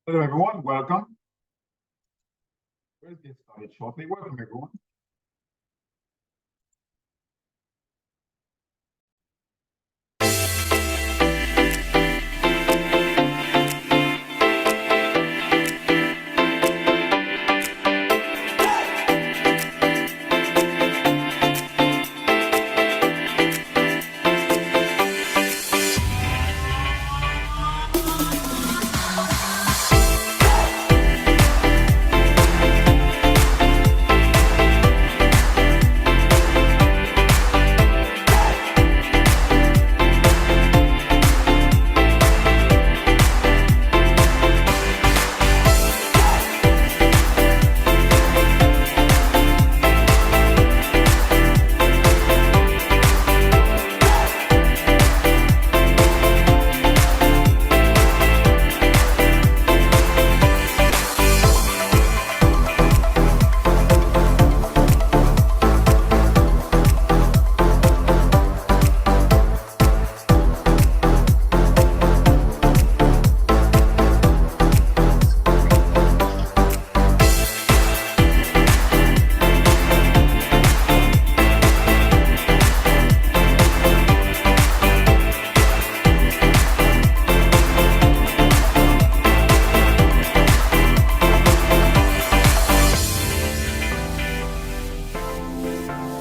Hello, everyone. Welcome. Let's get started shortly. Welcome, everyone.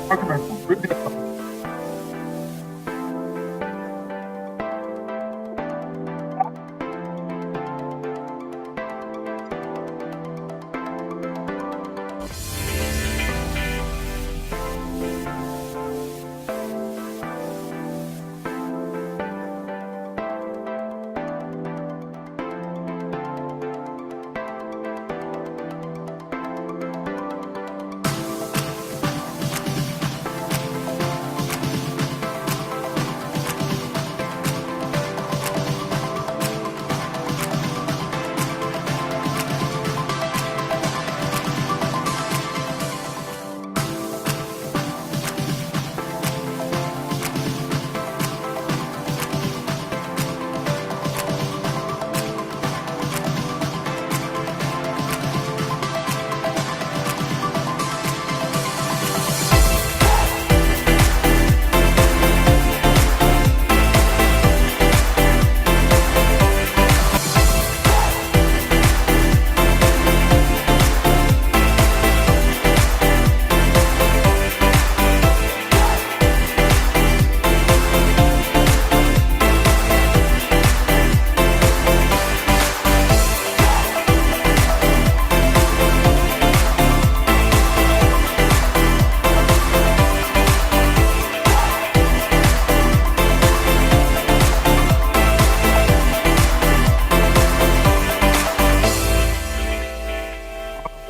Welcome, everyone. We'll get started.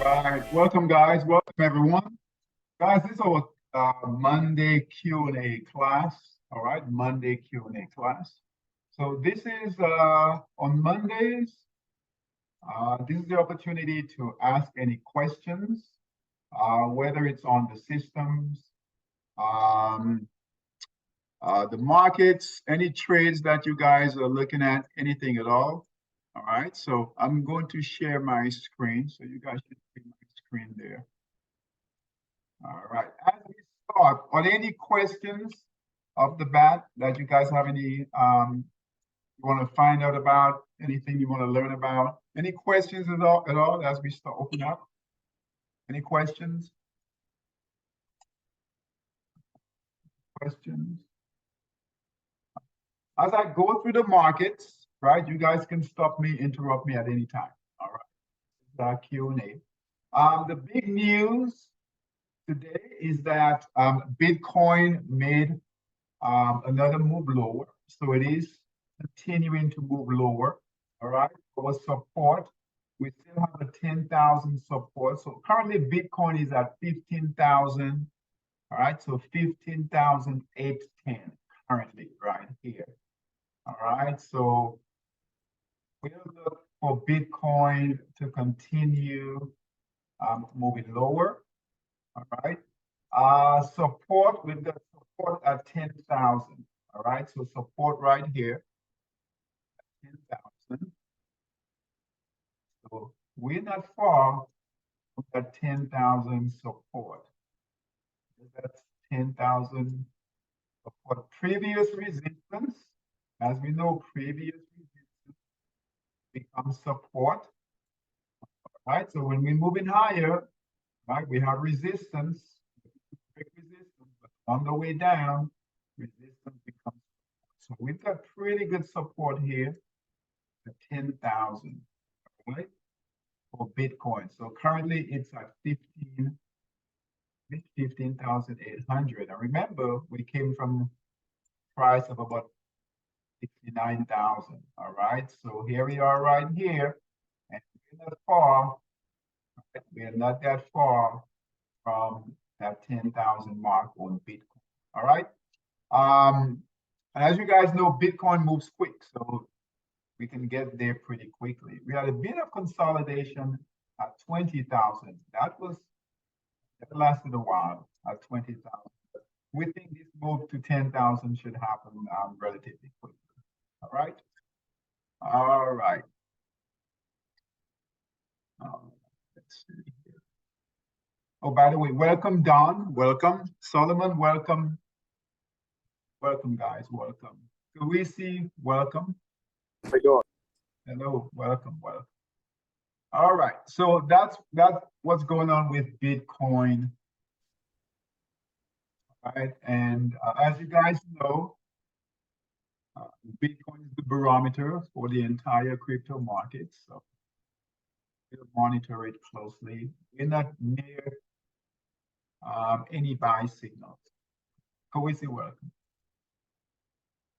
All right. Welcome, guys. Welcome, everyone. Guys, this is our Monday Q&A class. All right, Monday Q&A class. So this is on Mondays. This is the opportunity to ask any questions, whether it's on the systems, um, the markets, any trades that you guys are looking at, anything at all. All right, so I'm going to share my screen so you guys can see my screen there. All right, as we start, are there any questions off the bat that you guys have any, you want to find out about, anything you want to learn about? Any questions at all as we start open up? Any questions? Questions? As I go through the markets, right, you guys can stop me, interrupt me at any time. All right, this is our Q&A. The big news today is that Bitcoin made another move lower. So it is continuing to move lower. All right, our support, we still have a 10,000 support. So currently Bitcoin is at 15,000. All right, so 15,810 currently right here. All right, so we'll look for Bitcoin to continue moving lower. All right. Support, we've got support at 10,000. All right, so support right here, 10,000. So we're not far from that 10,000 support. That's 10,000 support. Previous resistance, as we know, previous resistance becomes support. Right? So when we're moving higher, right, we have resistance, but on the way down, resistance becomes support. So we've got pretty good support here at 10,000, right, for Bitcoin. So currently it's at 15,800. And remember, we came from price of about 69,000. All right. So here we are right here. And we're not far. Right? We're not that far from that 10,000 mark on Bitcoin. All right. And as you guys know, Bitcoin moves quick. So we can get there pretty quickly. We had a bit of consolidation at 20,000. That lasted a while at 20,000. We think this move to 10,000 should happen relatively quickly. All right. All right. Let's see here. Oh, by the way, welcome Don. Welcome Solomon. Welcome. Welcome, guys. Welcome. So we see. Welcome. How you doing? Hello. Welcome. Welcome. All right. So that's what's going on with Bitcoin. Right, and as you guys know, Bitcoin is the barometer for the entire crypto market. So we'll monitor it closely. We're not near any buy signals. Kowisi, welcome.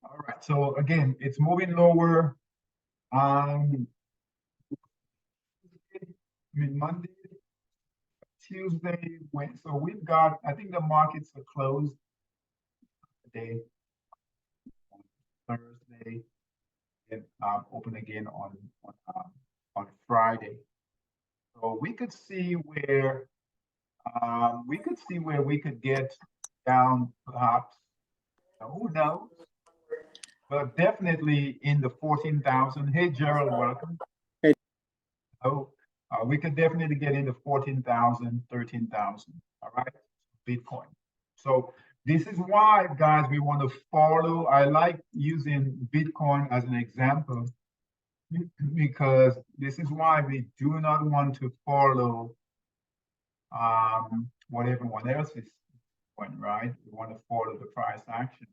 All right. So again, it's moving lower. Monday, Tuesday, Wednesday. So we've got, I think the markets are closed today, Thursday, and open again on Friday. So we could see where we could get down, perhaps. Who knows? But definitely in the 14,000. Hey, Gerald, welcome. Hey. Oh, we could definitely get into 14,000, 13,000. All right, Bitcoin. So this is why, guys, we want to follow. I like using Bitcoin as an example because this is why we do not want to follow what everyone else is doing, right? We want to follow the price action.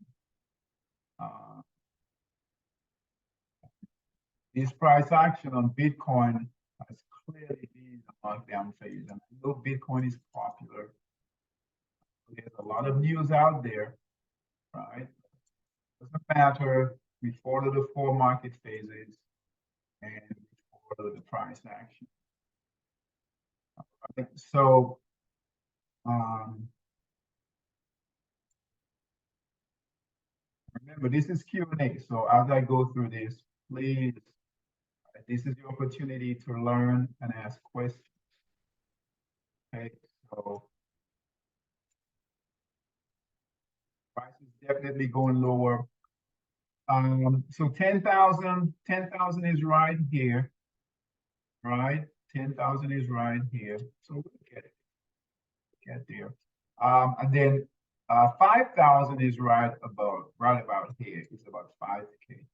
This price action on Bitcoin has clearly been a markdown phase. And I know Bitcoin is popular. There's a lot of news out there, right? Doesn't matter. We follow the 4 market phases and we follow the price action. Right? So, remember, this is Q&A. So as I go through this, please, this is your opportunity to learn and ask questions. Okay, so price is definitely going lower. So 10,000 is right here, right? 10,000 is right here. So we'll get there. And then 5,000 is right about here. It's about 5K.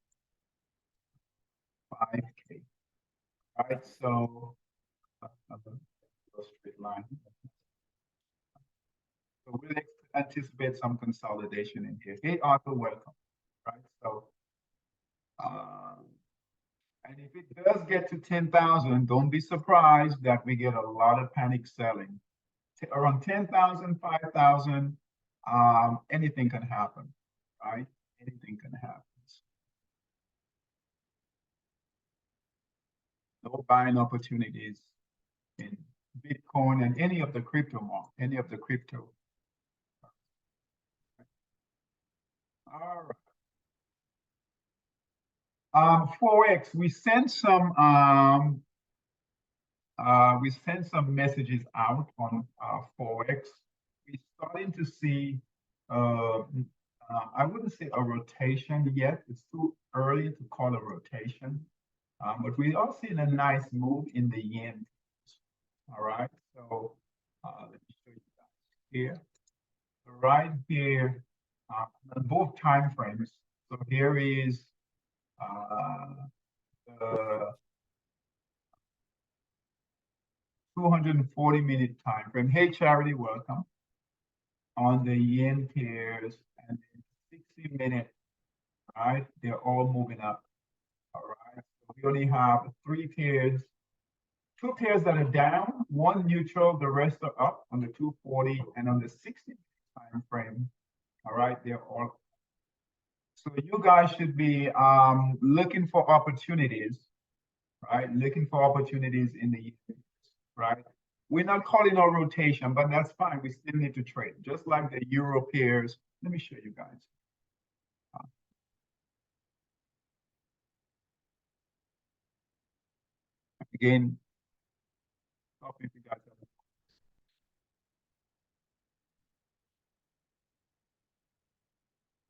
5K. Right. So straight line. So we'll anticipate some consolidation in here. Hey, Arthur, welcome. Right. So and if it does get to 10,000, don't be surprised that we get a lot of panic selling. Around 10,000, 5,000, anything can happen, right? Anything can happen. No buying opportunities in Bitcoin and any of the crypto market, any of the crypto. All right. Forex, we sent some messages out on Forex. We're starting to see, I wouldn't say a rotation yet. It's too early to call a rotation, But we are seeing a nice move in the yen. All right, so let me show you guys here. So right here, on both time frames. So here is the 240-minute time frame. Hey, Charity, welcome. On the yen pairs and 60-minute, right? They're all moving up. All right. So we only have 3 pairs, 2 pairs that are down, 1 neutral, the rest are up on the 240 and on the 60 time frame. All right, they're all. So you guys should be looking for opportunities, right? Looking for opportunities in the years, right? We're not calling our rotation, but that's fine. We still need to trade, just like the euro pairs. Let me show you guys. Again, stop if you guys have.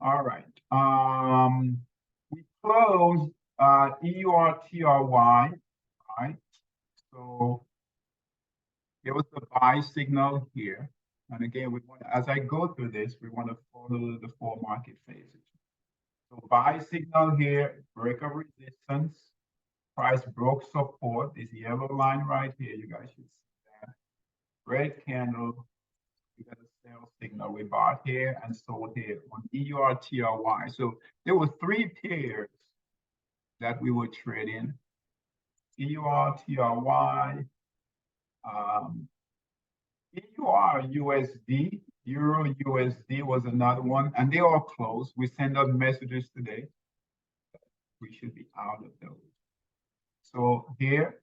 All right. We closed EURTRY, right? So there was the buy signal here. And again, we want, as I go through this, we want to follow the 4 market phases. So buy signal here, break of resistance, price broke support, this yellow line right here, you guys should see that. Red candle, we got a sell signal. We bought here and sold here on EURTRY. So there were 3 pairs that we were trading. EURTRY, EUR USD, Euro USD was another one, and they all closed. We send out messages today. We should be out of those. So here,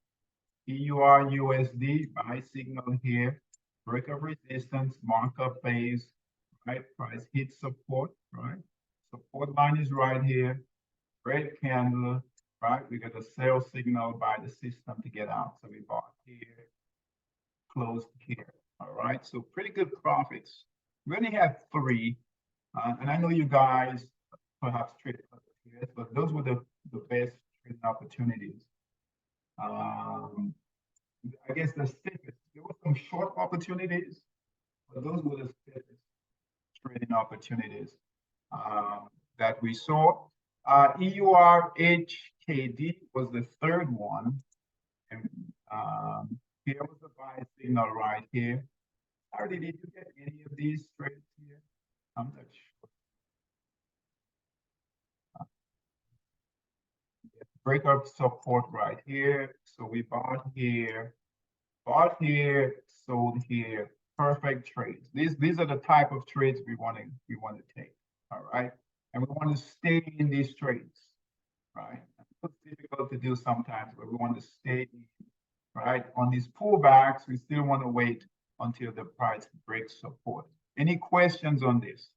EUR USD, buy signal here, break of resistance, markup phase, right? Price hit support, right? Support line is right here. Red candle, right? We got a sell signal by the system to get out. So we bought here, closed here. All right, so pretty good profits. We only have 3, and I know you guys perhaps trade other pairs, but those were the best trading opportunities. I guess the safest. There were some short opportunities, but those were the safest trading opportunities that we saw. EURHKD was the 3rd one, and here was the buy signal right here. Hardy, did you get any of these trades here? I'm not sure. Break up support right here. So we bought here, sold here. Perfect trades. These are the type of trades we want to take. All right, and we want to stay in these trades, right? It's difficult to do sometimes, but we want to stay in, right? On these pullbacks, we still want to wait until the price breaks support. Any questions on this?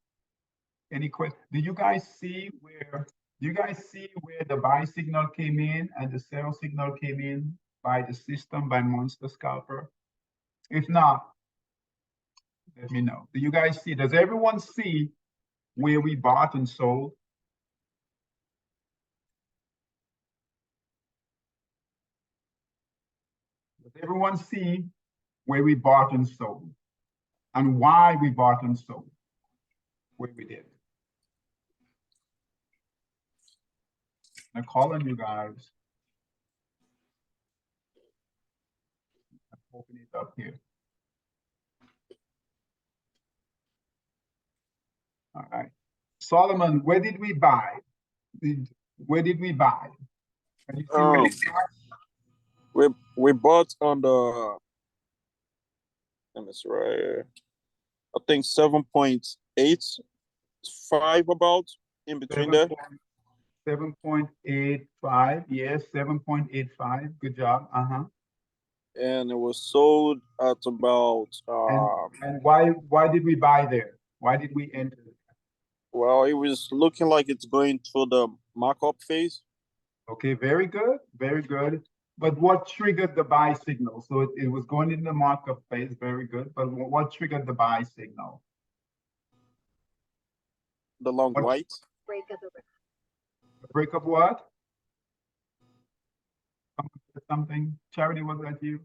Any questions? Do you guys see where the buy signal came in and the sell signal came in by the system, by Monster Scalper? If not, let me know. Do you guys see? Does everyone see where we bought and sold? Does everyone see where we bought and sold? And why we bought and sold? Where we did. I'm calling you guys. I'm opening it up here. All right. Solomon, where did we buy? Where did we buy? Can you see where we bought on the, let me see right here. I think 7.85 about in between there. 7.85, yes, 7.85. Good job. And it was sold at about and why did we buy there? Why did we enter? Well, it was looking like it's going through the markup phase. Okay, very good, very good. But what triggered the buy signal? So it was going in the markup phase, very good. But what triggered the buy signal? The long white. Break of what? something? Charity, was that you?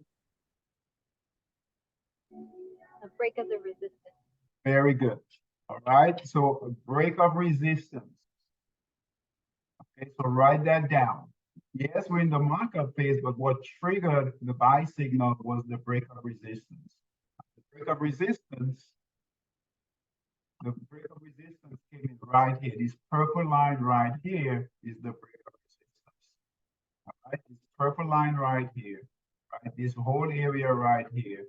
The break of the resistance. Very good. All right. So a break of resistance. Okay, so write that down. Yes, we're in the markup phase, but what triggered the buy signal was the break of resistance. The break of resistance came in right here. This purple line right here is the break of resistance. All right, this purple line right here, right? This whole area right here is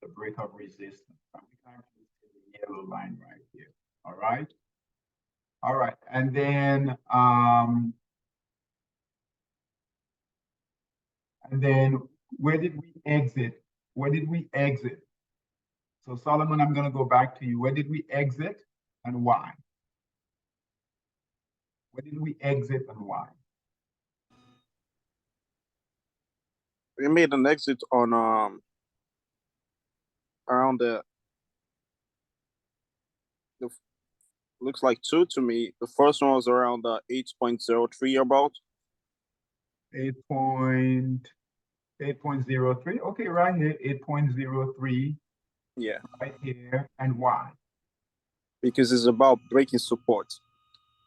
the break of resistance. And we can actually see the yellow line right here. All right. All right, and then where did we exit? Where did we exit? So Solomon, I'm going to go back to you. Where did we exit and why? Where did we exit and why? We made an exit on around the looks like two to me. The first one was around 8.03 about. 8.03. Okay, right here, 8.03. Yeah. Right here. And why? Because it's about breaking support.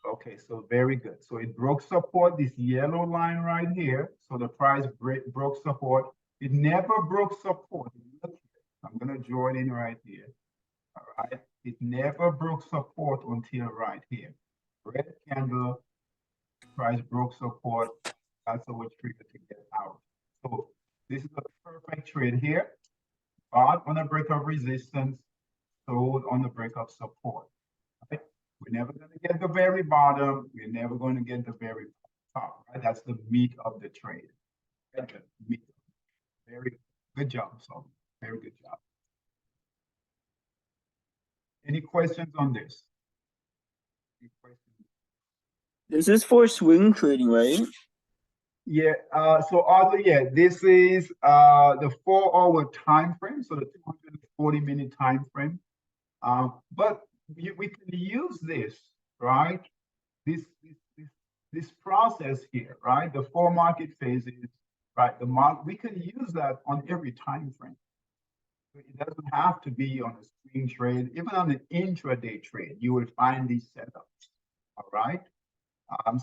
Okay, so very good. So it broke support, this yellow line right here. So the price broke support. It never broke support. I'm going to draw it in right here. All right. It never broke support until right here. Red candle, price broke support. That's our trigger to get out. So this is a perfect trade here. Bought on a break of resistance, sold on the break of support. Right? We're never going to get the very bottom. We're never going to get the very top. Right? That's the meat of the trade. Right? The meat. Very good job, so very good job. Any questions on this? Any questions? This is for swing trading, right? Yeah, so Arthur, yeah, this is the 4-hour time frame, so the 240-minute time frame. But we can use this, right? This process here, right? The 4 market phases, right? We can use that on every time frame. So it doesn't have to be on a swing trade, even on an intraday trade, you will find these setups. All right.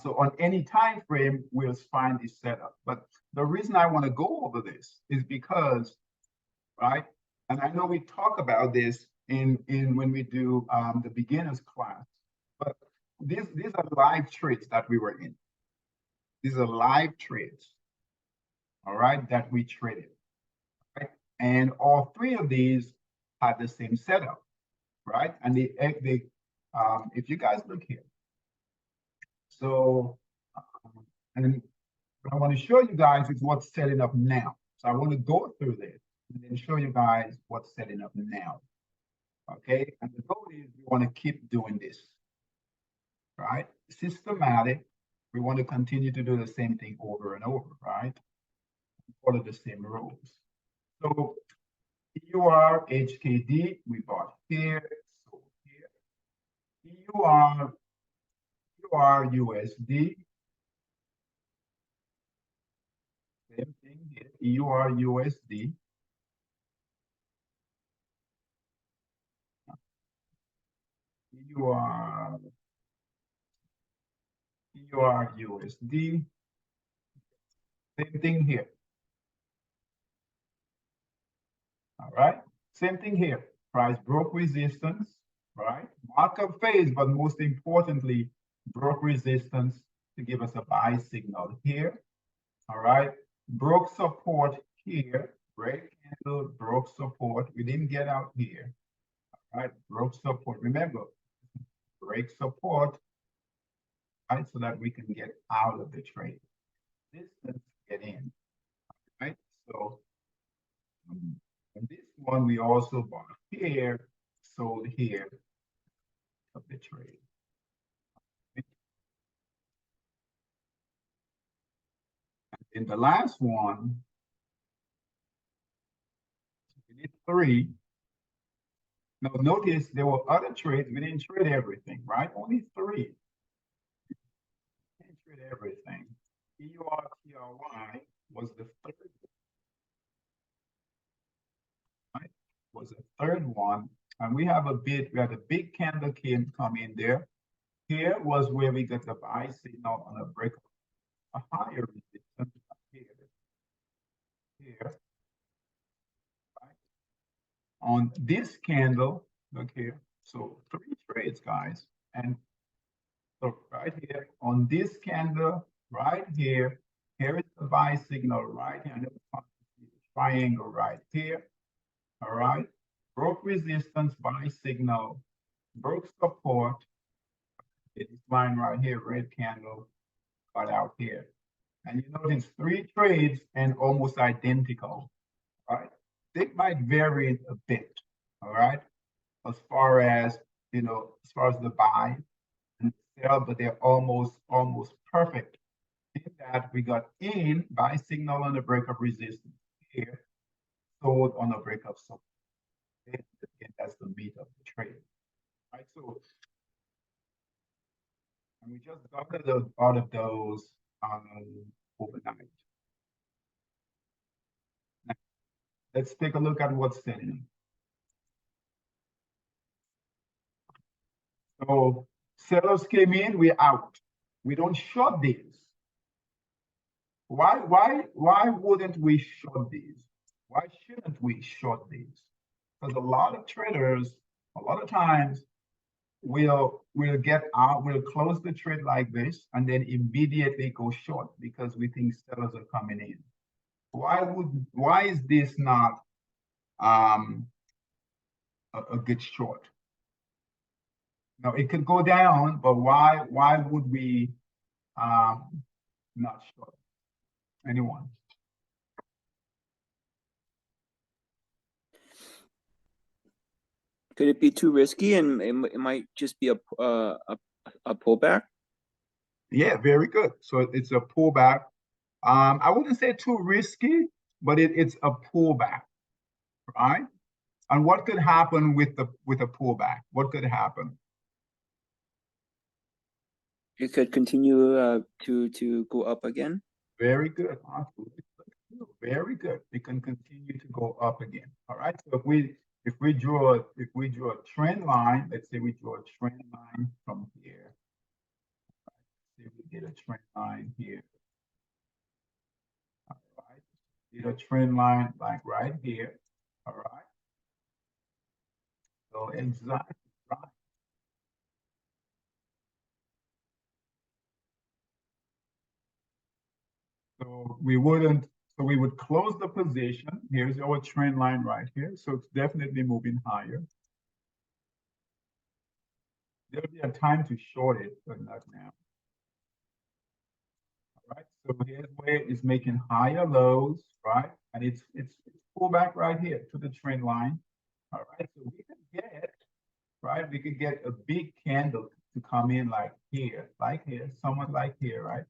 So on any time frame, we'll find this setup. But the reason I want to go over this is because, right? And I know we talk about this in when we do the beginners class, but these are live trades that we were in. These are live trades, all right, that we traded, right? And all 3 of these had the same setup, right? And if you guys look here, so and what I want to show you guys is what's setting up now. So I want to go through this and then show you guys what's setting up now. Okay, and the goal is we want to keep doing this, right? Systematic. We want to continue to do the same thing over and over, right? Follow the same rules. So EUR, HKD, we bought here, sold here. EUR, USD. Same thing here, EUR, USD. EUR, USD. Same thing here. All right, same thing here. Price broke resistance, right? Markup phase, but most importantly, broke resistance to give us a buy signal here. All right, broke support here, break candle, broke support. We didn't get out here. All right, broke support. Remember, break support, right? So that we can get out of the trade. Resistance, get in. All right, so and this one we also bought here, sold here of the trade. In the last one, we did 3. Now notice there were other trades. We didn't trade everything, right? Only 3. We didn't trade everything. EURTRY was the And we have a bit, we had a big candle come in there. Here was where we got the buy signal on a break of a higher resistance here. Right? On this candle, look here. So 3 trades, guys. And so right here on this candle, right here, here is the buy signal right here. And the triangle right here. All right. Broke resistance, buy signal, broke support. This line right here, red candle, cut out here. And you notice 3 trades and almost identical. All right. They might vary a bit. All right. As far as, you know, as far as the buy and sell, but they're almost perfect. In that we got in buy signal on the break of resistance here, sold on a break of support. Again, that's the meat of the trade. Right. So and we just got out of those overnight. Now, let's take a look at what's selling. So sellers came in, we're out. We don't short these. Why wouldn't we short these? Why shouldn't we short these? Because a lot of traders, a lot of times, we'll get out, we'll close the trade like this, and then immediately go short because we think sellers are coming in. Why is this not a good short? Now it could go down, but why would we not short? Anyone? Could it be too risky and it might just be a pullback? Yeah, very good. So it's a pullback. I wouldn't say too risky, but it's a pullback, right? And what could happen with a pullback? What could happen? It could continue to go up again. Very good. Very good. It can continue to go up again. All right. So if we draw a trend line, let's say we draw a trend line from here. Right. Say we get a trend line here. All right. Get a trend line like right here. All right. So exactly right. So we would close the position. Here's our trend line right here. So it's definitely moving higher. There'll be a time to short it, but not now. All right. So here's where it's making higher lows, right? And it's pull back right here to the trend line. All right. So we could get, right? We could get a big candle to come in like here, somewhat like here, right?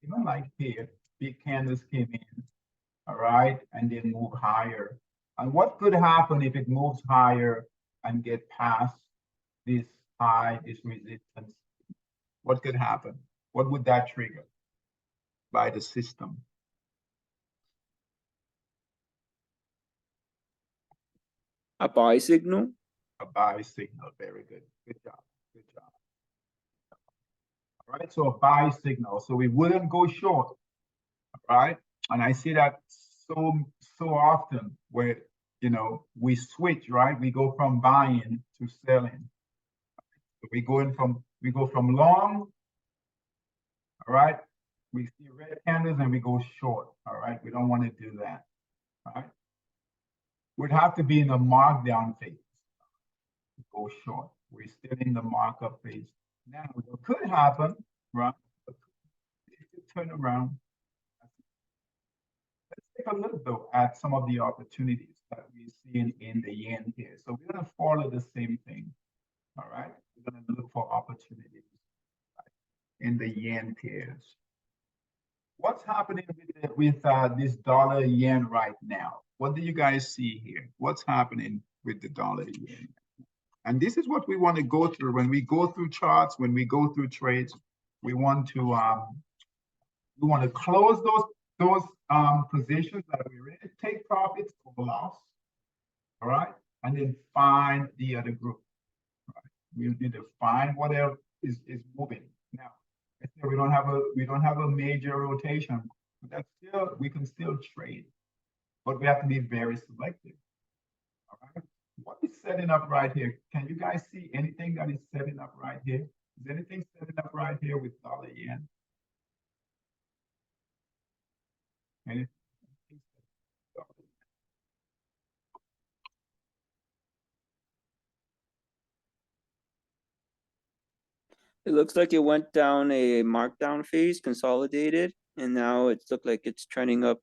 Even like here, big candles came in, all right, and then move higher. And what could happen if it moves higher and get past this high, this resistance? What could happen? What would that trigger by the system? A buy signal? A buy signal. Very good. Good job. Good job. All right, so a buy signal. So we wouldn't go short, all right? And I see that so often where, you know, we switch, right? We go from buying to selling. So we go from long, all right? We see red candles and we go short, all right? We don't want to do that, all right? We'd have to be in the markdown phase to go short. We're still in the markup phase. Now, what could happen, right? It could turn around. Let's take a look though at some of the opportunities that we see in the yen here. So we're going to follow the same thing. All right. We're going to look for opportunities in the yen pairs. What's happening with this dollar yen right now? What do you guys see here? What's happening with the dollar yen? And this is what we want to go through when we go through charts, when we go through trades. We want to close those positions that we really take profits or loss. All right. and then find the other group. Right? We need to find whatever is moving. Now, let's say we don't have a major rotation, but that's still, we can still trade, but we have to be very selective. All right. What is setting up right here? Can you guys see anything that is setting up right here? Is anything setting up right here with dollar yen? Anything? It looks like it went down a markdown phase, consolidated, and now it's looked like it's trending up.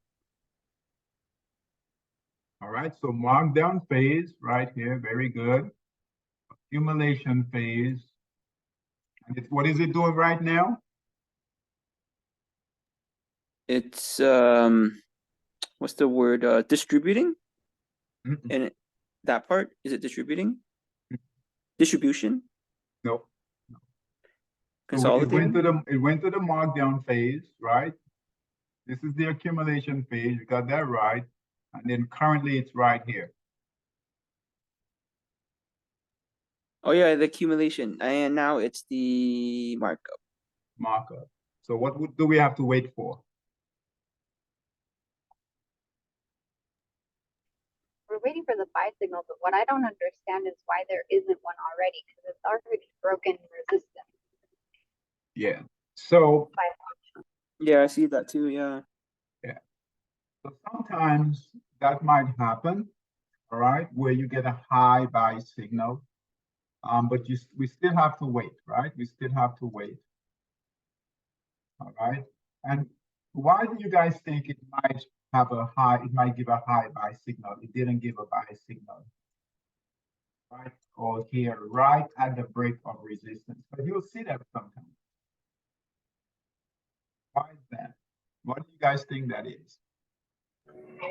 All right, so markdown phase right here, very good. Accumulation phase. And it's, what is it doing right now? It's what's the word? Distributing. And that part, is it distributing? Distribution? No. Consolidating? So it went to the markdown phase, right? This is the accumulation phase. You got that right. And then currently it's right here. Oh yeah, the accumulation, and now it's the markup. Markup. So what do we have to wait for? We're waiting for the buy signal, but what I don't understand is why there isn't one already, because it's already broken resistance. Yeah. So Yeah, I see that too. Yeah. So sometimes that might happen, all right, where you get a high buy signal, but we still have to wait, right? We still have to wait, all right? And why do you guys think it might have a high, it might give a high buy signal? It didn't give a buy signal, right? Or here, right at the break of resistance, but you'll see that sometimes. Why is that? What do you guys think that is?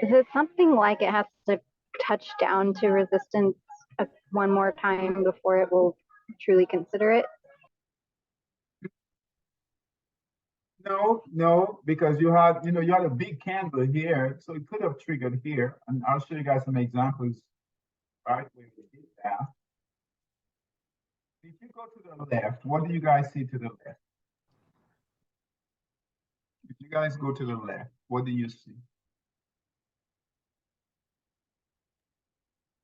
Is it something like it has to touch down to resistance one more time before it will truly consider it? No, because you had a big candle here, so it could have triggered here, and I'll show you guys some examples, right, where we did that. If you go to the left, what do you guys see to the left? If you guys go to the left, what do you see?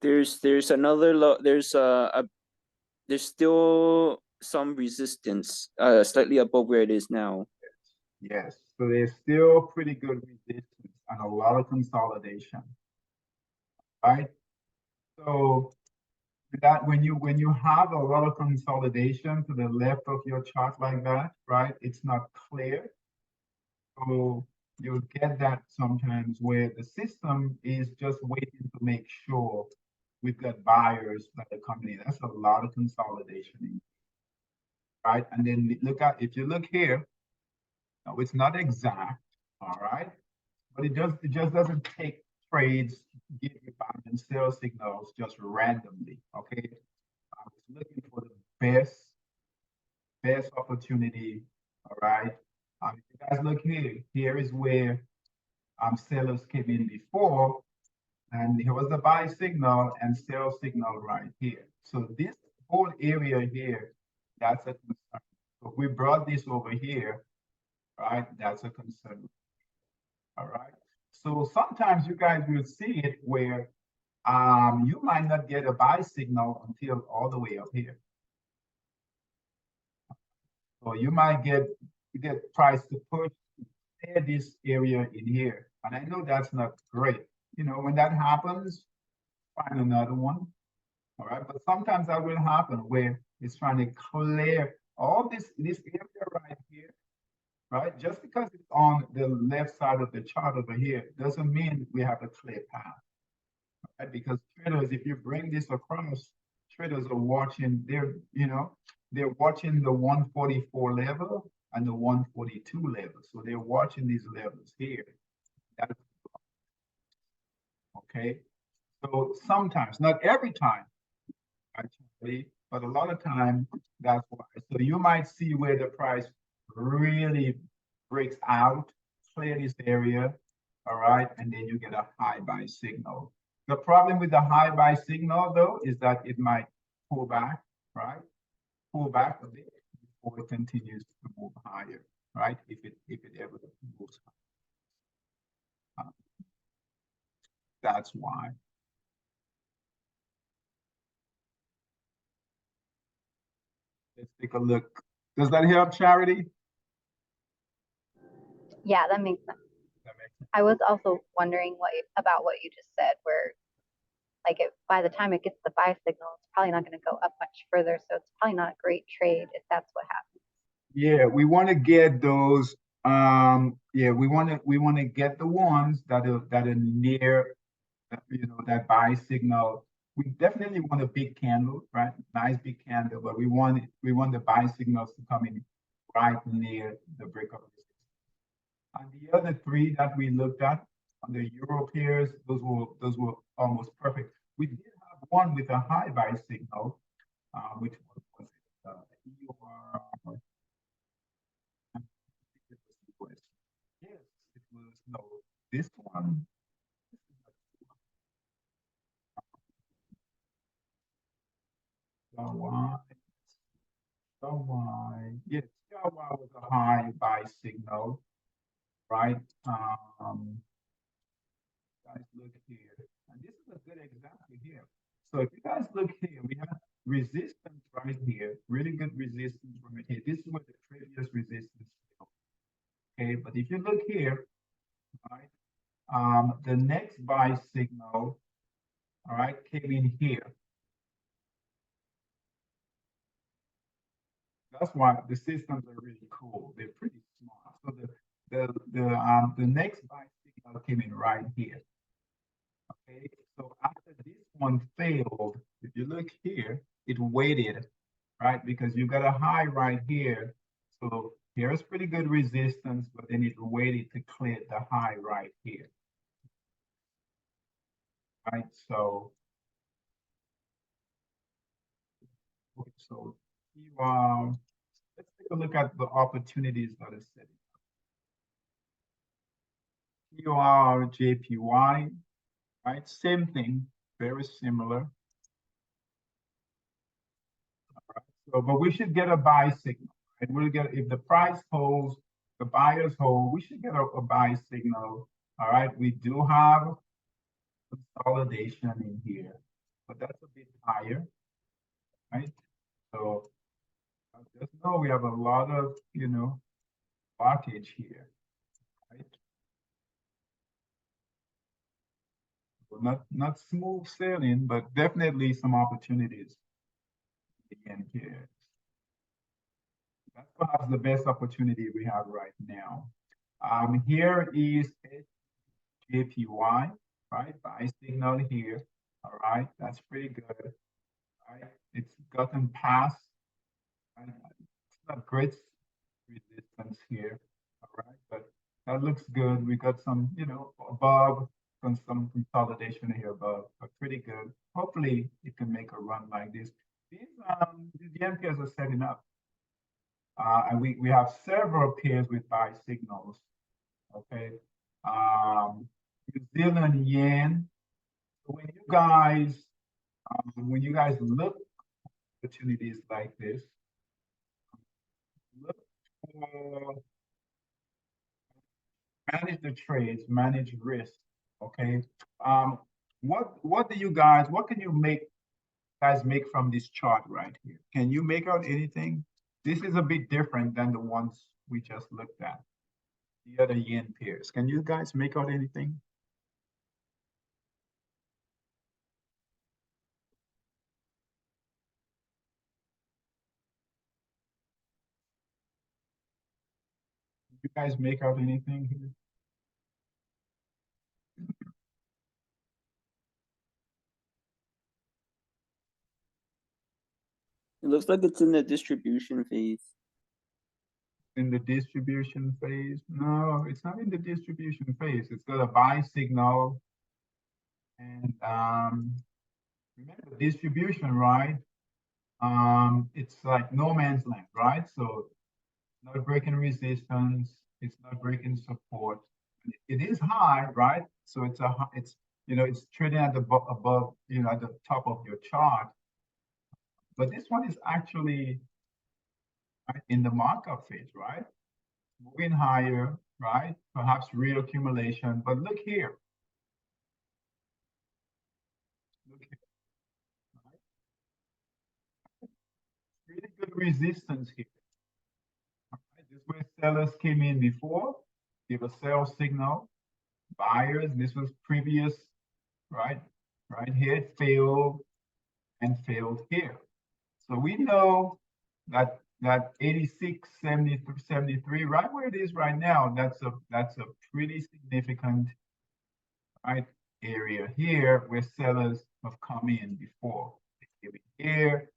There's another low. There's there's still some resistance, slightly above where it is now. Yes, so there's still pretty good resistance and a lot of consolidation, right? So that when you have a lot of consolidation to the left of your chart like that, right? It's not clear. So you'll get that sometimes where the system is just waiting to make sure we've got buyers that are coming in. That's a lot of consolidation, right? And then if you look here, now it's not exact, all right? But it just doesn't take trades, give you buy and sell signals just randomly, okay? I'm looking for the best opportunity, all right? If you guys look here is where sellers came in before, and here was the buy signal and sell signal right here. So this whole area here, that's a concern. So if we brought this over here, right, that's a concern. All right. So sometimes you guys will see it where you might not get a buy signal until all the way up here. So you might get price to push this area in here. And I know that's not great. When that happens, find another one. All right. But sometimes that will happen where it's trying to clear all this area right here, right? Just because it's on the left side of the chart over here doesn't mean we have a clear path. Right? Because traders, if you bring this across, traders are watching, they're watching the 144 level and the 142 level. So they're watching these levels here. That's okay. So sometimes, not every time, actually, but a lot of time, that's why. So you might see where the price really breaks out, clear this area, all right, and then you get a high buy signal. The problem with the high buy signal though is that it might pull back, right? Pull back a bit before it continues to move higher, right? If it ever moves higher. That's why. Let's take a look. Does that help, Charity? Yeah, that makes sense. That makes sense. I was also wondering about what you just said, where like by the time it gets the buy signal, it's probably not going to go up much further. So it's probably not a great trade if that's what happens. Yeah, we want to get those. Yeah, we want to get the ones that are near, that buy signal. We definitely want a big candle, right? Nice big candle, but we want the buy signals to come in right near the break of resistance. And the other three that we looked at on the Euro pairs, those were almost perfect. We did have one with a high buy signal, which was EUR. Yes, it was no. This one. Y. Yes, Y was a high buy signal, right? Guys, look here, and this is a good example here. So if you guys look here, we have resistance right here, really good resistance right here. This is what the previous resistance is. Okay, but if you look here, right, the next buy signal, all right, came in here. That's why the systems are really cool. They're pretty smart. So the next buy signal came in right here. Okay, so after this one failed, if you look here, it waited, right? Because you got a high right here. So here's pretty good resistance, but then it waited to clear the high right here. Right, so okay, so let's take a look at the opportunities that are setting up. JPY, right? Same thing, very similar. So, but we should get a buy signal. Right? We'll get, if the price holds, the buyers hold, we should get a buy signal. All right, we do have consolidation in here, but that's a bit higher, right? So just know we have a lot of, blockage here, right? So not smooth sailing, but definitely some opportunities again here. That's perhaps the best opportunity we have right now. Here is JPY, right? Buy signal here. All right, that's pretty good. Right, it's gotten past. Right? It's not great resistance here. All right, but that looks good. We got some, above, some consolidation here above, but pretty good. Hopefully, it can make a run like this. These yen pairs are setting up. And we have several pairs with buy signals. Okay. New Zealand yen. So when you guys look at opportunities like this, look for manage the trades, manage risk. Okay. What can you guys make from this chart right here? Can you make out anything? This is a bit different than the ones we just looked at. The other yen pairs. Can you guys make out anything? You guys make out anything here? It looks like it's in the distribution phase. In the distribution phase? No, it's not in the distribution phase. It's got a buy signal. And remember distribution, right? It's like no man's land, right? So not breaking resistance, it's not breaking support. It is high, right? So it's you know, it's trading at the above, you know, at the top of your chart. But this one is actually right, in the markup phase, right? Moving higher, right? Perhaps reaccumulation. But look here. Look here. Right? Really good resistance here. Right? This is where sellers came in before, give a sell signal. Buyers, this was previous, right? Right here, it failed and failed here. So we know that 86, 73, 73, right where it is right now, that's a pretty significant right area here where sellers have come in before. They came in here,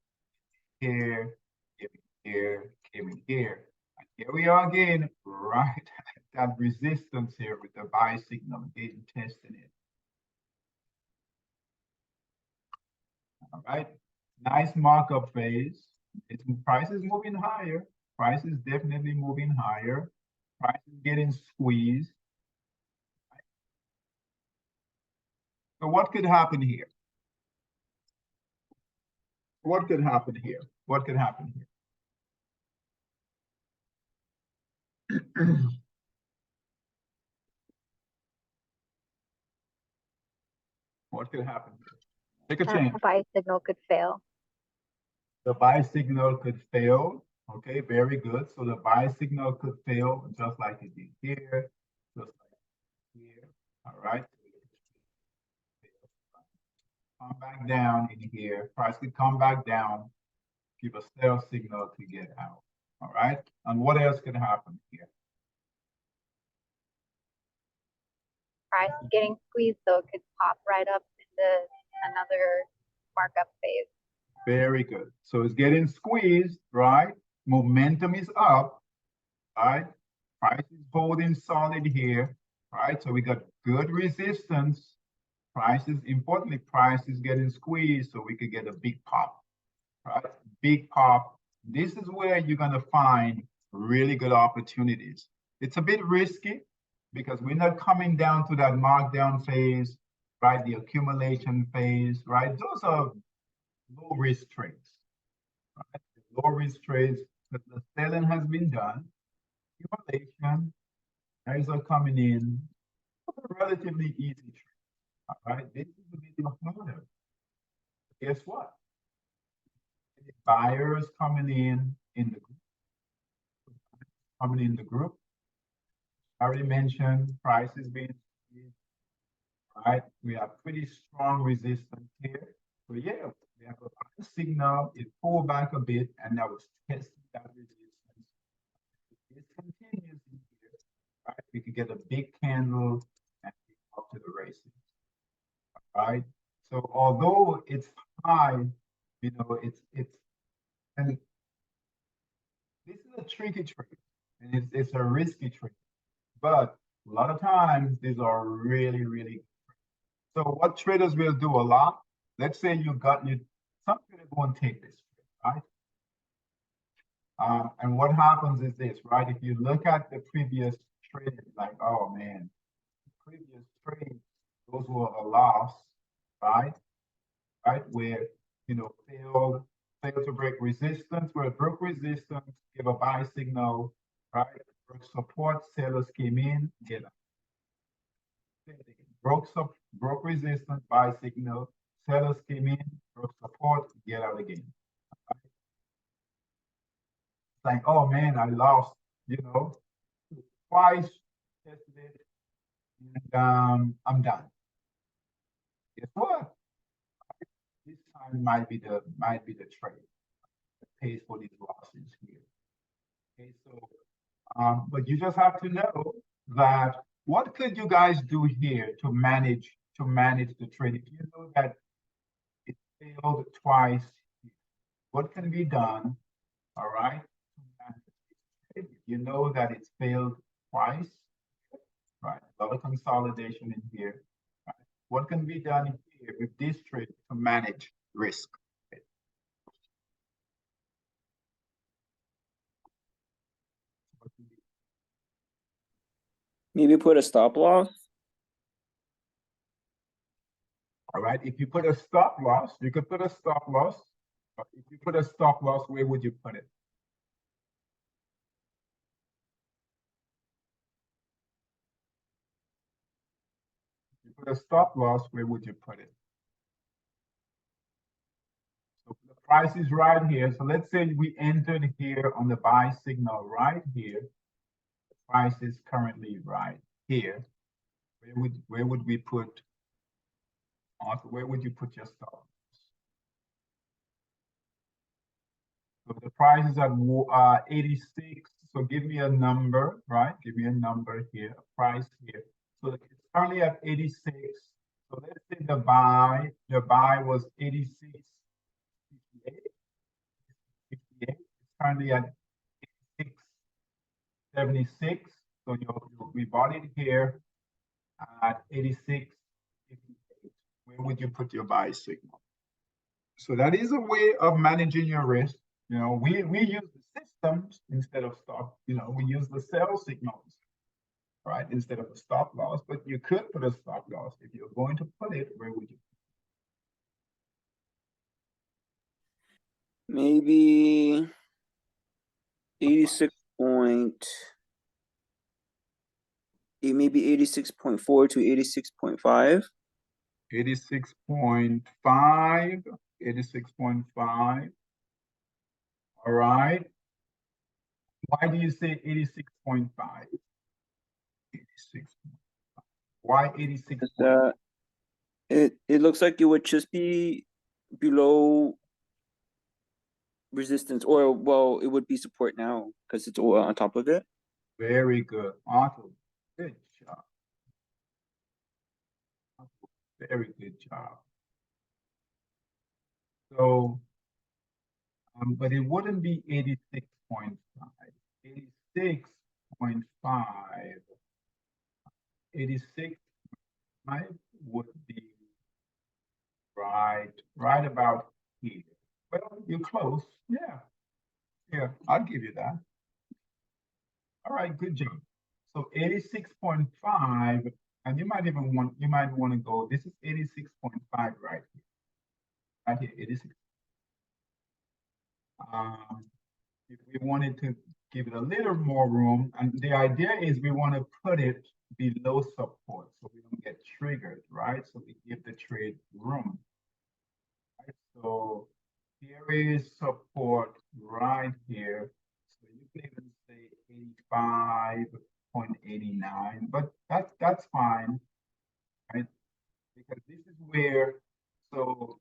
here, came in here, came in here. And here we are again, right at that resistance here with the buy signal, getting testing it. All right, nice markup phase. Price is moving higher. Price is definitely moving higher. Price is getting squeezed. So what could happen here? What could happen here? What could happen here? What could happen here? Take a chance. The buy signal could fail. The buy signal could fail. Okay, very good. So the buy signal could fail just like it did here, just like here. All right. Come back down in here. Price could come back down, give a sell signal to get out. All right. And what else could happen here? Price is getting squeezed, so it could pop right up into another markup phase. Very good. So it's getting squeezed, right? Momentum is up, right? Price is holding solid here, right? So we got good resistance. Price is, importantly, price is getting squeezed, so we could get a big pop, right? Big pop. This is where you're going to find really good opportunities. It's a bit risky because we're not coming down to that markdown phase, right? The accumulation phase, right? Those are low risk trades, right? Low risk trades, but the selling has been done. Accumulation, guys are coming in. Relatively easy trade. All right, this is a bit harder. Guess what? Buyers coming in the group. Coming in the group. I already mentioned prices being, right? We have pretty strong resistance here. So yeah, we have a signal, it pulled back a bit, and now it's testing that resistance. If this continues in here, right? We could get a big candle and up to the races. Right? So although it's high, you know, and this is a tricky trade, and it's a risky trade. But a lot of times these are really, really. So what traders will do a lot, let's say some traders won't take this trade, right? And what happens is this, right? If you look at the previous trade, like, oh man, the previous trade, those were a loss, right? Right, where, you know, failed to break resistance, where it broke resistance, give a buy signal, right? Broke support, sellers came in, get out. Broke resistance, buy signal, sellers came in, broke support, get out again. Right? It's like, oh man, I lost, you know, twice, tested it, and I'm done. Guess what? This time might be the trade that pays for these losses here. Okay, so but you just have to know that what could you guys do here to manage the trade? If you know that it failed twice, what can be done? All right, if you know that it's failed twice, right? A lot of consolidation in here. Right? What can be done here with this trade to manage risk? Maybe put a stop loss. All right. If you put a stop loss, you could put a stop loss. But if you put a stop loss, where would you put it? If you put a stop loss, where would you put it? So the price is right here. So let's say we entered here on the buy signal right here. The price is currently right here. Where would we put, Arthur, where would you put your stop loss? So the price is at 86. So give me a number, right? Give me a number here, a price here. So it's currently at 86. So let's say the buy was 86.58. 58. It's currently at 86.76. So we bought it here at 86.58. Where would you put your buy signal? So that is a way of managing your risk. You know, we use the systems instead of stop. You know, we use the sell signals, right, instead of a stop loss. But you could put a stop loss. If you're going to put it, where would you? Maybe 86 point, maybe 86.4 to 86.5. 86.5, 86.5. All right. Why do you say 86.5? 86. Why 86? It looks like it would just be below resistance, or well, it would be support now because it's all on top of it. Very good. Arthur, good job. Very good job. So, but it wouldn't be 86.5. 86.5. 86.5 would be right about here. Well, you're close. Yeah. Yeah, I'll give you that. All right, good job. So 86.5, and you might want to go, this is 86.5 right here. Right here, 86. If we wanted to give it a little more room, and the idea is we want to put it below support so we don't get triggered, right? So we give the trade room. Right? So here is support right here. So you can even say 85.89, but that's fine, right? Because this is where, so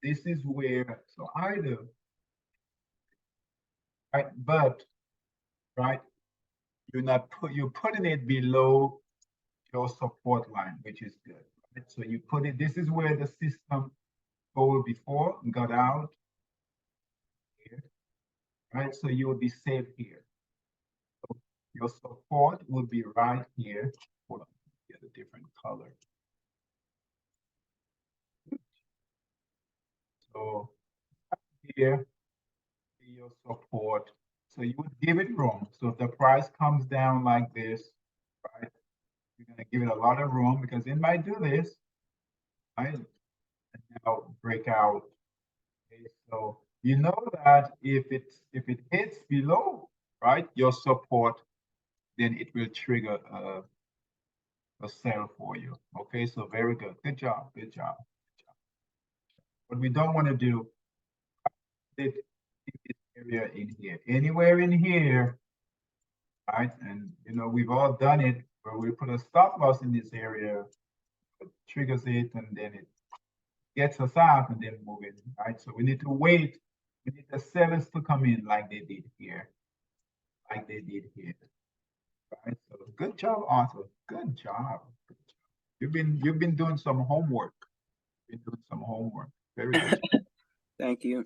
this is where, so either, right? But, right, you're putting it below your support line, which is good. Right? So you put it, this is where the system go before, got out here, right? So you will be safe here. So your support would be right here. Hold on, get a different color. So here, your support. So you would give it room. So if the price comes down like this, right, you're gonna give it a lot of room because it might do this, right? And now break out. Okay, so you know that if it hits below, right, your support, then it will trigger a sell for you. Okay, so very good. Good job. Good job. Good job. What we don't want to do is this area in here. Anywhere in here, right? And you know, we've all done it where we put a stop loss in this area, it triggers it, and then it gets us out and then move it, right? So we need to wait. We need the sellers to come in like they did here. Like they did here. Right? So good job, Arthur. Good job. Good job. You've been doing some homework. Been doing some homework. Very good. Thank you.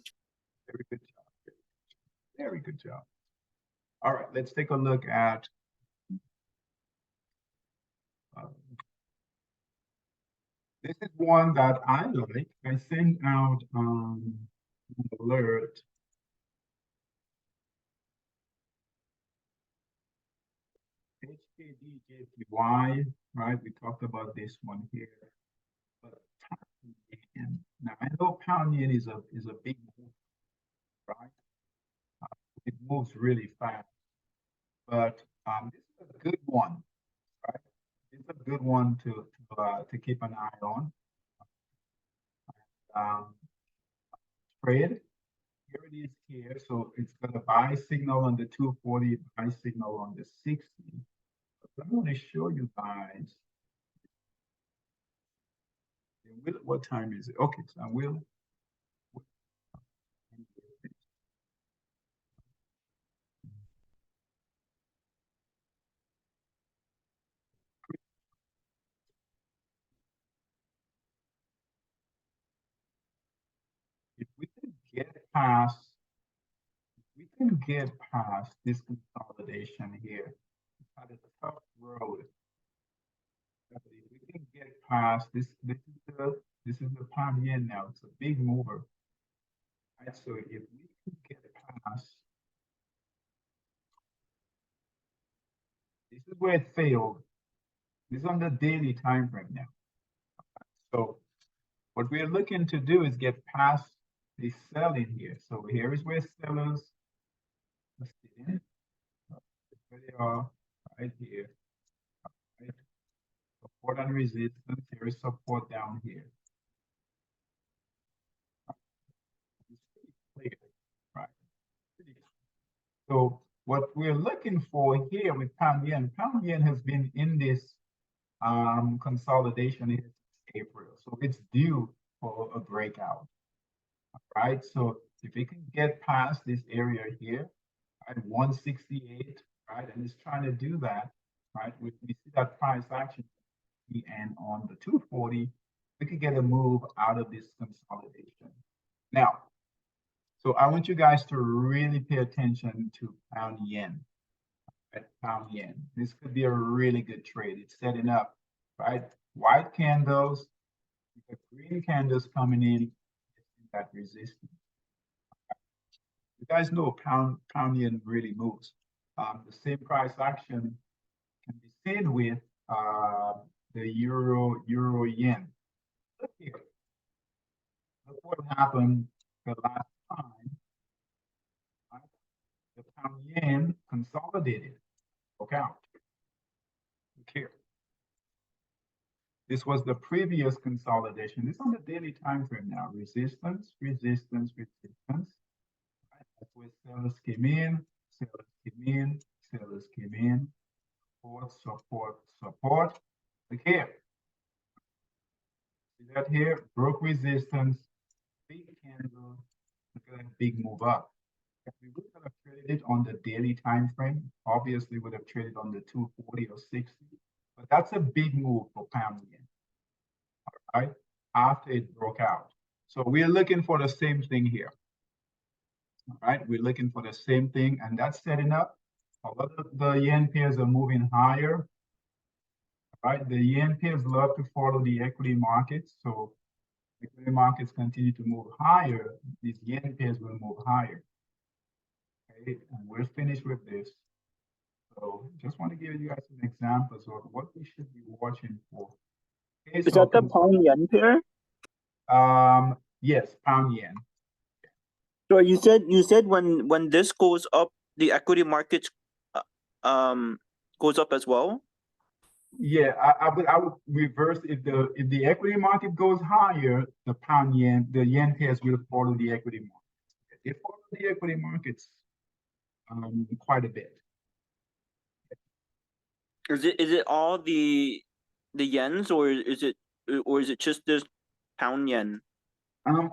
Very good job. Very good job. All right, let's take a look at this is one that I like. I sent out an alert. HKDJPY, right? We talked about this one here. But pound yen, now I know pound yen is a big move, right? It moves really fast, but this is a good one, right? It's a good one to keep an eye on. Um, Trade. Here it is here. So it's got a buy signal on the 240, buy signal on the 60. But I want to show you guys. What time is it? Okay, so I will. If we can get past, this consolidation here, it's had a tough road. But if we can get past this is the pound yen now. It's a big mover. Right? So if we can get past, this is where it failed. This is on the daily time frame now. So what we're looking to do is get past the selling here. So here is where sellers are sitting. Where they are right here. Right? Support and resistance. Here is support down here. It's pretty clear, right? Pretty clear. So what we're looking for here with pound yen has been in this consolidation in April. So it's due for a breakout, right? So if we can get past this area here at 168, right, and it's trying to do that, right? We see that price action and on the 240, we could get a move out of this consolidation. Now, so I want you guys to really pay attention to pound yen. Right? Pound yen. This could be a really good trade. It's setting up, right? White candles, the green candles coming in, that resistance. You guys know pound yen really moves. The same price action can be seen with the euro yen. Look here. Look what happened the last time. Right? The pound yen consolidated. Look out. Look here. This was the previous consolidation. This is on the daily time frame now. Resistance, resistance, resistance. Right? That's where sellers came in, sellers came in, sellers came in. Support, support, support. Look here. See that here? Broke resistance, big candle. Look at that big move up. If we would have traded on the daily time frame, obviously would have traded on the 240 or 60. But that's a big move for pound yen. All right, after it broke out. So we're looking for the same thing here. All right, we're looking for the same thing, and that's setting up. Although the yen pairs are moving higher, right? The yen pairs love to follow the equity markets. So equity markets continue to move higher, these yen pairs will move higher. Okay, and we're finished with this. So just want to give you guys some examples of what we should be watching for. Okay, Is so that the pound yen pair? yes, pound yen. So you said when this goes up, the equity markets goes up as well. Yeah, I would reverse if the equity market goes higher, the yen pairs will follow the equity market. They follow the equity markets quite a bit. Is it all the yens, or is it just this pound yen?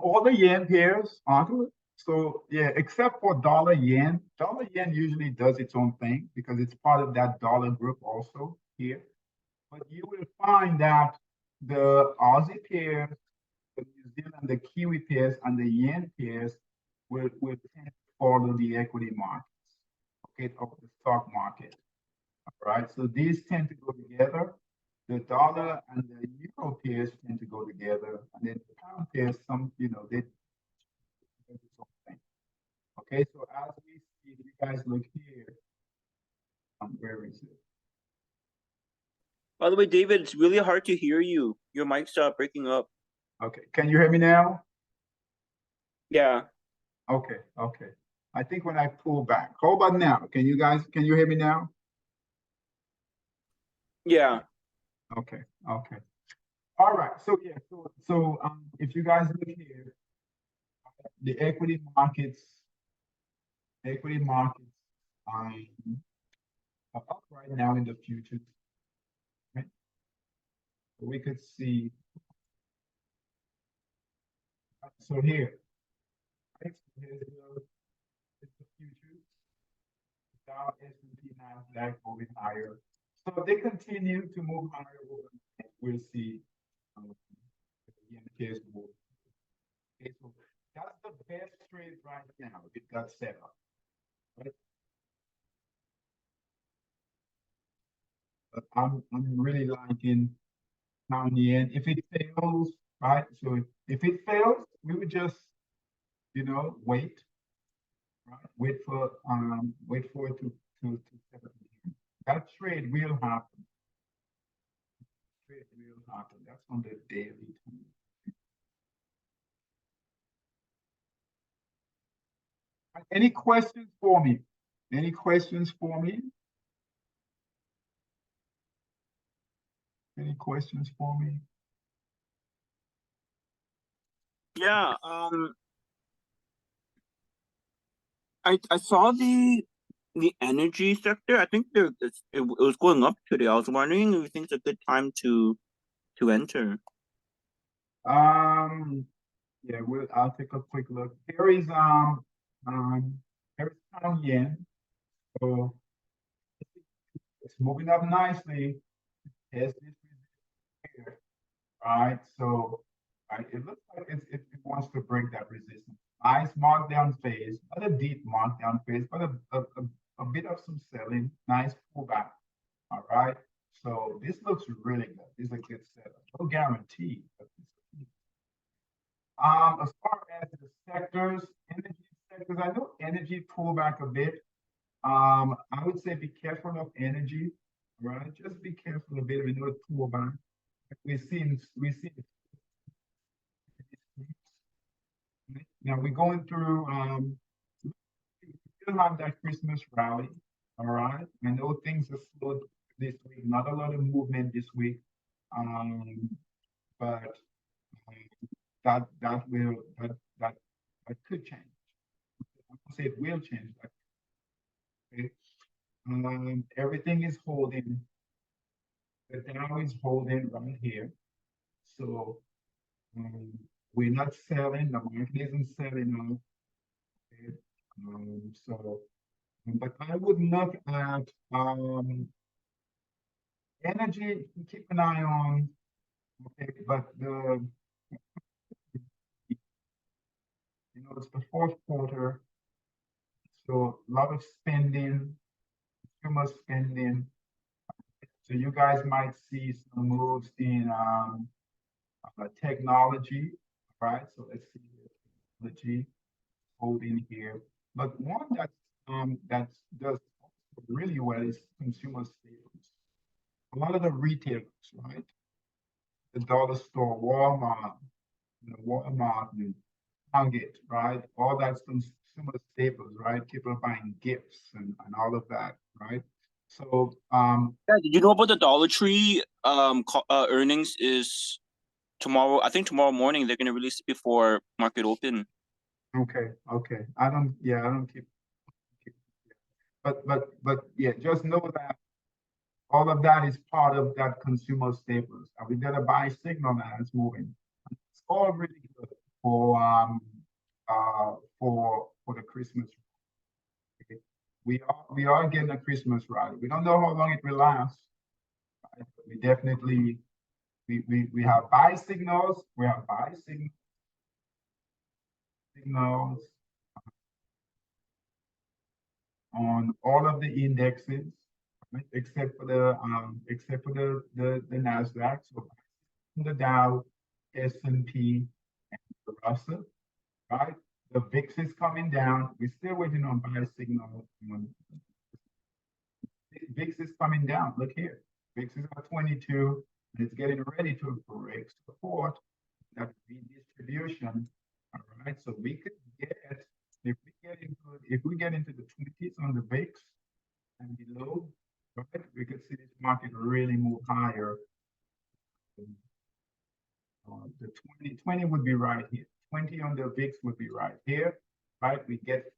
All the yen pairs aren't. So yeah, except for dollar yen. Dollar yen usually does its own thing because it's part of that dollar group also here. But you will find that the Aussie pairs, the New Zealand, the Kiwi pairs, and the yen pairs will tend to follow the equity markets, okay, of the stock market. All right, so these tend to go together. The dollar and the euro pairs tend to go together, and then the pound pairs, they do its own thing. Okay, so as we see, if you guys look here, where is it? By the way, David, it's really hard to hear you. Your mic's breaking up. Okay, can you hear me now? Yeah. Okay, okay. I think when I pull back, how about now? Can you hear me now? Yeah. Okay, okay. All right, so yeah, if you guys look here, the equity markets um, are up right now in the futures, right? We could see, so here, right? So here's the futures, Dow, S&P, Nasdaq moving higher. So if they continue to move higher, we'll see the indicators move. Okay, so that's the best trade right now. It got set up. Right? But I'm really liking down the end. If it fails, right? So if it fails, we would just, wait, right? Wait for it to settle. That trade will happen. Trade will happen. That's on the daily time. Any questions for me? Any questions for me? Any questions for me? Yeah. I saw the energy sector. I think it was going up today. I was wondering if you think it's a good time to enter. Yeah, I'll take a quick look. Here is pound yen. So it's moving up nicely. Here's this here, right? So it looks like it wants to break that resistance. Nice markdown phase, not a deep markdown phase, but a bit of some selling. Nice pullback. All right. So this looks really good. This is a good setup. No guarantee. As far as the sectors, energy sectors, I know energy pulled back a bit. I would say be careful of energy, right? Just be careful a bit. We know it pulled back. We've seen now we're going through we still have that Christmas rally. All right. I know things are slow this week, not a lot of movement this week. But that could change. I would say it will change. Okay. Everything is holding. The Dow is holding right here. So we're not selling. The market isn't selling now. Okay. But I would look at energy. Keep an eye on. Okay, but it's the fourth quarter, so a lot of spending, consumer spending. So you guys might see some moves in technology, right? So let's see technology holding here. But one that does really well is consumer staples. A lot of the retailers, right? The dollar store, Walmart, and Target, right? All that's consumer staples, right? People are buying gifts and all of that, right? So Yeah, did you know about the Dollar Tree earnings is tomorrow? I think tomorrow morning they're gonna release it before market open. okay. I don't keep but yeah, just know that all of that is part of that consumer staples. And we got a buy signal now, it's moving. It's all really good for the Christmas. Okay. We are getting a Christmas rally. We don't know how long it will last. Right? But we definitely we have buy signals. We have buy signals on all of the indexes, right? Except for the Nasdaq. So the Dow, S&P, and the Russell, right? The VIX is coming down. We're still waiting on buy signal. VIX is coming down. Look here. VIX is at 22, and it's getting ready to break support, that redistribution. All right, so we could get, if we get into the 20s on the VIX and below, right, we could see this market really move higher. The 20 would be right here. 20 on the VIX would be right here, right? We get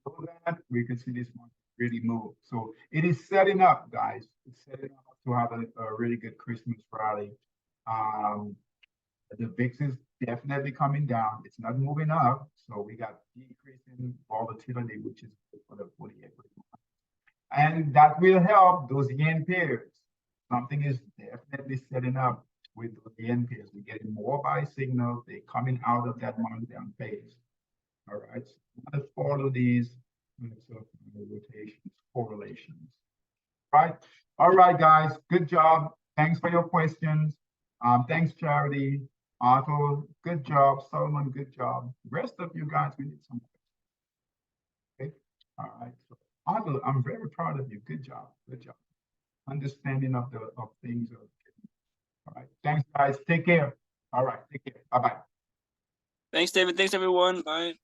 below that, we can see this market really move. So it is setting up, guys. It's setting up to have a really good Christmas rally. The VIX is definitely coming down. It's not moving up. So we got decreasing volatility, which is good for the equity market. And that will help those yen pairs. Something is definitely setting up with those yen pairs. We're getting more buy signals. They're coming out of that markdown phase. All right. So let's follow these rotations, correlations. Right. All right, guys. Good job. Thanks for your questions. Thanks, Charity. Otto, good job. Solomon, good job. The rest of you guys, we need some. Okay. All right. So Otto, I'm very proud of you. Good job. Good job. Understanding of things. All right. Thanks, guys. Take care. All right. Take care. Bye-bye. Thanks, David. Thanks, everyone. Bye.